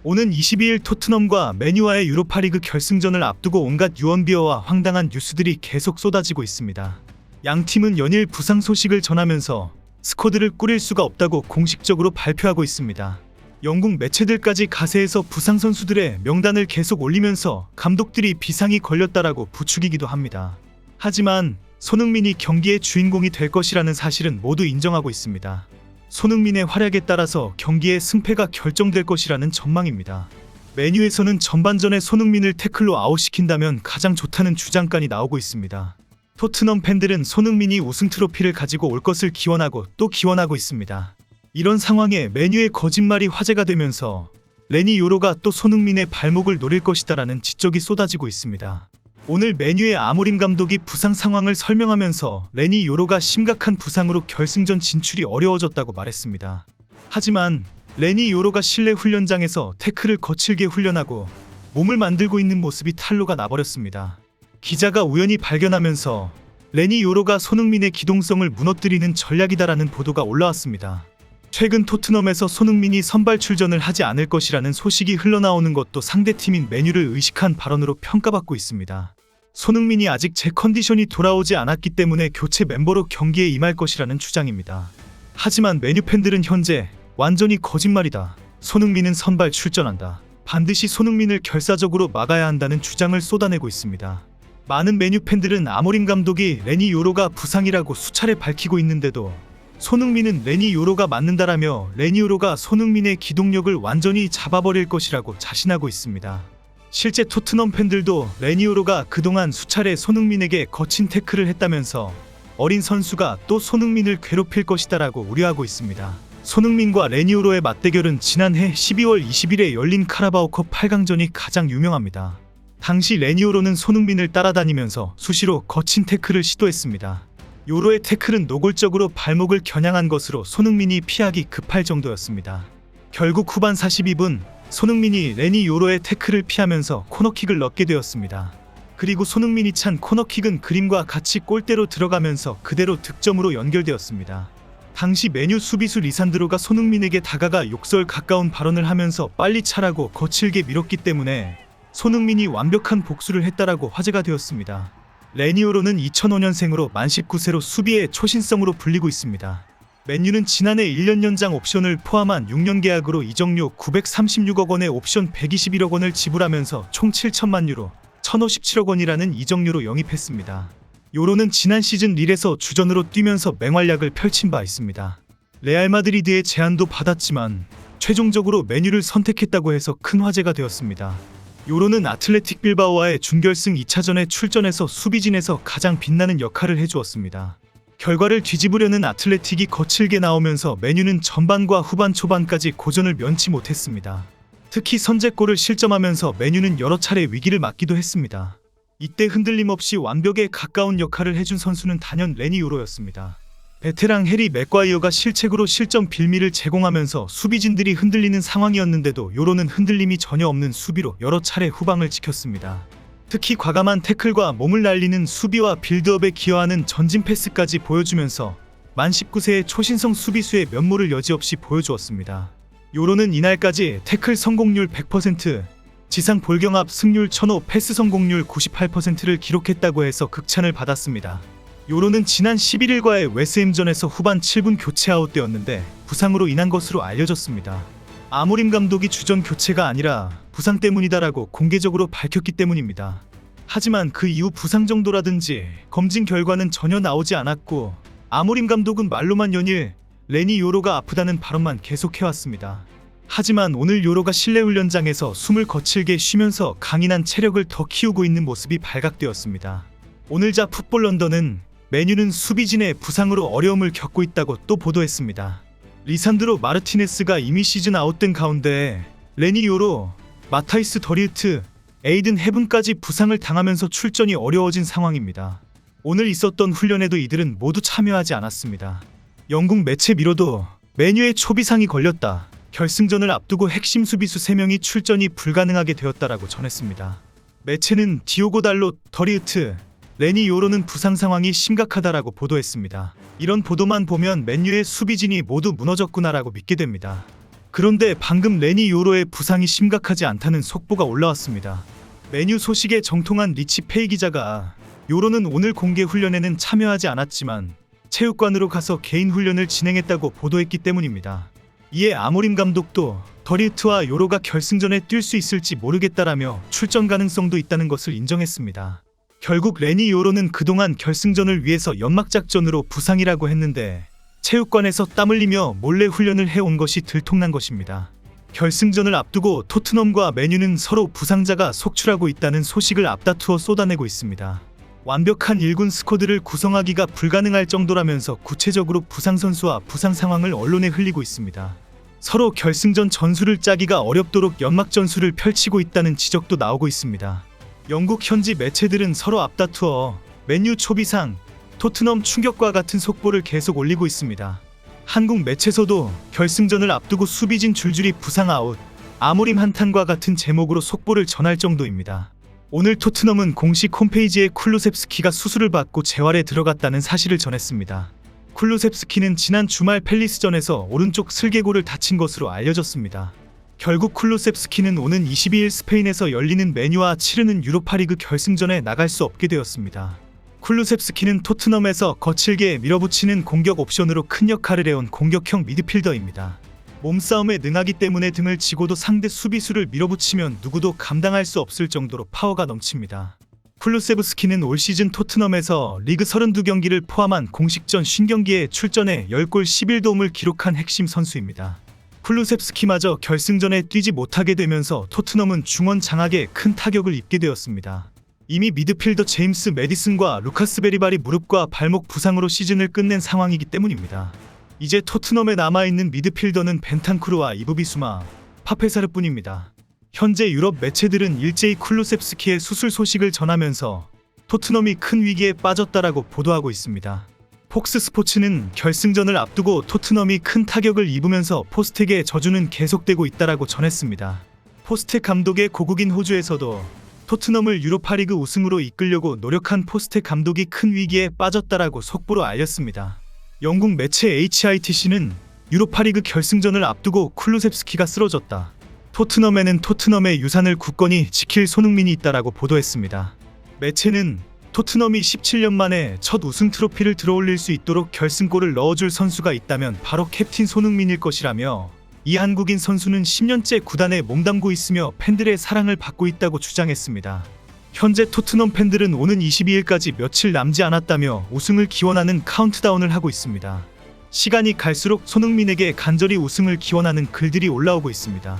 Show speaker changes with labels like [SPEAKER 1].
[SPEAKER 1] 오는 22일 토트넘과 맨유와의 유로파리그 결승전을 앞두고 온갖 유언비어와 황당한 뉴스들이 계속 쏟아지고 있습니다. 양 팀은 연일 부상 소식을 전하면서 스쿼드를 꾸릴 수가 없다고 공식적으로 발표하고 있습니다. 영국 매체들까지 가세해서 부상 선수들의 명단을 계속 올리면서 감독들이 비상이 걸렸다라고 부추기기도 합니다. 하지만 손흥민이 경기의 주인공이 될 것이라는 사실은 모두 인정하고 있습니다. 손흥민의 활약에 따라서 경기의 승패가 결정될 것이라는 전망입니다. 맨유에서는 전반전에 손흥민을 태클로 아웃시킨다면 가장 좋다는 주장까지 나오고 있습니다. 토트넘 팬들은 손흥민이 우승 트로피를 가지고 올 것을 기원하고 또 기원하고 있습니다. 이런 상황에 맨유의 거짓말이 화제가 되면서 레니 요로가 또 손흥민의 발목을 노릴 것이다라는 지적이 쏟아지고 있습니다. 오늘 맨유의 아모림 감독이 부상 상황을 설명하면서 레니 요로가 심각한 부상으로 결승전 진출이 어려워졌다고 말했습니다. 하지만 레니 요로가 실내 훈련장에서 태클을 거칠게 훈련하고 몸을 만들고 있는 모습이 탄로가 나버렸습니다. 기자가 우연히 발견하면서 레니 요로가 손흥민의 기동성을 무너뜨리는 전략이다라는 보도가 올라왔습니다. 최근 토트넘에서 손흥민이 선발 출전을 하지 않을 것이라는 소식이 흘러나오는 것도 상대팀인 맨유를 의식한 발언으로 평가받고 있습니다. 손흥민이 아직 제 컨디션이 돌아오지 않았기 때문에 교체 멤버로 경기에 임할 것이라는 주장입니다. 하지만 맨유 팬들은 현재 완전히 거짓말이다. 손흥민은 선발 출전한다. 반드시 손흥민을 결사적으로 막아야 한다는 주장을 쏟아내고 있습니다. 많은 맨유 팬들은 아모림 감독이 레니 요로가 부상이라고 수차례 밝히고 있는데도 손흥민은 레니 요로가 맞는다라며 레니 요로가 손흥민의 기동력을 완전히 잡아버릴 것이라고 자신하고 있습니다. 실제 토트넘 팬들도 레니 요로가 그동안 수차례 손흥민에게 거친 태클을 했다면서 어린 선수가 또 손흥민을 괴롭힐 것이다라고 우려하고 있습니다. 손흥민과 레니 요로의 맞대결은 지난해 12월 20일에 열린 카라바오컵 8강전이 가장 유명합니다. 당시 레니 요로는 손흥민을 따라다니면서 수시로 거친 태클을 시도했습니다. 요로의 태클은 노골적으로 발목을 겨냥한 것으로 손흥민이 피하기 급할 정도였습니다. 결국 후반 42분 손흥민이 레니 요로의 태클을 피하면서 코너킥을 넣게 되었습니다. 그리고 손흥민이 찬 코너킥은 그림과 같이 골대로 들어가면서 그대로 득점으로 연결되었습니다. 당시 맨유 수비수 리산드로가 손흥민에게 다가가 욕설 가까운 발언을 하면서 빨리 차라고 거칠게 밀었기 때문에 손흥민이 완벽한 복수를 했다라고 화제가 되었습니다. 레니 요로는 2005년생으로 만 19세로 수비의 초신성으로 불리고 있습니다. 맨유는 지난해 1년 연장 옵션을 포함한 6년 계약으로 이적료 936억 원의 옵션 121억 원을 지불하면서 총 7천만 유로, 1057억 원이라는 이적료로 영입했습니다. 요로는 지난 시즌 릴에서 주전으로 뛰면서 맹활약을 펼친 바 있습니다. 레알 마드리드의 제안도 받았지만 최종적으로 맨유를 선택했다고 해서 큰 화제가 되었습니다. 요로는 아틀레틱 빌바오와의 준결승 2차전에 출전해서 수비진에서 가장 빛나는 역할을 해주었습니다. 결과를 뒤집으려는 아틀레틱이 거칠게 나오면서 맨유는 전반과 후반 초반까지 고전을 면치 못했습니다. 특히 선제골을 실점하면서 맨유는 여러 차례 위기를 맞기도 했습니다. 이때 흔들림 없이 완벽에 가까운 역할을 해준 선수는 단연 레니 요로였습니다. 베테랑 해리 맥과이어가 실책으로 실점 빌미를 제공하면서 수비진들이 흔들리는 상황이었는데도 요로는 흔들림이 전혀 없는 수비로 여러 차례 후방을 지켰습니다. 특히 과감한 태클과 몸을 날리는 수비와 빌드업에 기여하는 전진 패스까지 보여주면서 만 19세의 초신성 수비수의 면모를 여지없이 보여주었습니다. 요로는 이날까지 태클 성공률 100%, 지상 볼경합 승률 1005, 패스 성공률 98%를 기록했다고 해서 극찬을 받았습니다. 요로는 지난 11일과의 웨스햄전에서 후반 7분 교체 아웃되었는데 부상으로 인한 것으로 알려졌습니다. 아모림 감독이 주전 교체가 아니라 부상 때문이다라고 공개적으로 밝혔기 때문입니다. 하지만 그 이후 부상 정도라든지 검진 결과는 전혀 나오지 않았고 아모림 감독은 말로만 연일 레니 요로가 아프다는 발언만 계속해왔습니다. 하지만 오늘 요로가 실내 훈련장에서 숨을 거칠게 쉬면서 강인한 체력을 더 키우고 있는 모습이 발각되었습니다. 오늘자 풋볼 런던은 맨유는 수비진의 부상으로 어려움을 겪고 있다고 또 보도했습니다. 리산드로 마르티네스가 이미 시즌 아웃된 가운데 레니 요로, 마타이스 더리우트, 에이든 헤븐까지 부상을 당하면서 출전이 어려워진 상황입니다. 오늘 있었던 훈련에도 이들은 모두 참여하지 않았습니다. 영국 매체 미러도 맨유의 초비상이 걸렸다. 결승전을 앞두고 핵심 수비수 3명이 출전이 불가능하게 되었다라고 전했습니다. 매체는 디오고 달롯, 더리우트, 레니 요로는 부상 상황이 심각하다라고 보도했습니다. 이런 보도만 보면 맨유의 수비진이 모두 무너졌구나라고 믿게 됩니다. 그런데 방금 레니 요로의 부상이 심각하지 않다는 속보가 올라왔습니다. 메뉴 소식에 정통한 리치 페이 기자가 요로는 오늘 공개 훈련에는 참여하지 않았지만 체육관으로 가서 개인 훈련을 진행했다고 보도했기 때문입니다. 이에 아모림 감독도 더리우트와 요로가 결승전에 뛸 수 있을지 모르겠다라며 출전 가능성도 있다는 것을 인정했습니다. 결국 레니 요로는 그동안 결승전을 위해서 연막작전으로 부상이라고 했는데 체육관에서 땀 흘리며 몰래 훈련을 해온 것이 들통난 것입니다. 결승전을 앞두고 토트넘과 맨유는 서로 부상자가 속출하고 있다는 소식을 앞다투어 쏟아내고 있습니다. 완벽한 1군 스쿼드를 구성하기가 불가능할 정도라면서 구체적으로 부상 선수와 부상 상황을 언론에 흘리고 있습니다. 서로 결승전 전술을 짜기가 어렵도록 연막 전술을 펼치고 있다는 지적도 나오고 있습니다. 영국 현지 매체들은 서로 앞다투어 맨유 초비상, 토트넘 충격과 같은 속보를 계속 올리고 있습니다. 한국 매체에서도 결승전을 앞두고 수비진 줄줄이 부상 아웃, 아모림 한탄과 같은 제목으로 속보를 전할 정도입니다. 오늘 토트넘은 공식 홈페이지에 쿨루셉스키가 수술을 받고 재활에 들어갔다는 사실을 전했습니다. 쿨루셉스키는 지난 주말 팰리스전에서 오른쪽 슬개골을 다친 것으로 알려졌습니다. 결국 쿨루셉스키는 오는 22일 스페인에서 열리는 맨유와 치르는 유로파리그 결승전에 나갈 수 없게 되었습니다. 쿨루셉스키는 토트넘에서 거칠게 밀어붙이는 공격 옵션으로 큰 역할을 해온 공격형 미드필더입니다. 몸싸움에 능하기 때문에 등을 지고도 상대 수비수를 밀어붙이면 누구도 감당할 수 없을 정도로 파워가 넘칩니다. 쿨루세브스키는 올 시즌 토트넘에서 리그 32경기를 포함한 공식전 50경기에 출전해 10골 11도움을 기록한 핵심 선수입니다. 쿨루셉스키마저 결승전에 뛰지 못하게 되면서 토트넘은 중원 장악에 큰 타격을 입게 되었습니다. 이미 미드필더 제임스 매디슨과 루카스 베리발이 무릎과 발목 부상으로 시즌을 끝낸 상황이기 때문입니다. 이제 토트넘에 남아있는 미드필더는 벤탄쿠르와 이브비수마, 파페사르뿐입니다. 현재 유럽 매체들은 일제히 쿨루셉스키의 수술 소식을 전하면서 토트넘이 큰 위기에 빠졌다라고 보도하고 있습니다. 폭스 스포츠는 결승전을 앞두고 토트넘이 큰 타격을 입으면서 포스텍의 저주는 계속되고 있다라고 전했습니다. 포스텍 감독의 고국인 호주에서도 토트넘을 유로파리그 우승으로 이끌려고 노력한 포스텍 감독이 큰 위기에 빠졌다라고 속보로 알렸습니다. 영국 매체 HITC는 유로파리그 결승전을 앞두고 쿨루셉스키가 쓰러졌다. 토트넘에는 토트넘의 유산을 굳건히 지킬 손흥민이 있다라고 보도했습니다. 매체는 토트넘이 17년 만에 첫 우승 트로피를 들어올릴 수 있도록 결승골을 넣어줄 선수가 있다면 바로 캡틴 손흥민일 것이라며 이 한국인 선수는 10년째 구단에 몸담고 있으며 팬들의 사랑을 받고 있다고 주장했습니다. 현재 토트넘 팬들은 오는 22일까지 며칠 남지 않았다며 우승을 기원하는 카운트다운을 하고 있습니다. 시간이 갈수록 손흥민에게 간절히 우승을 기원하는 글들이 올라오고 있습니다.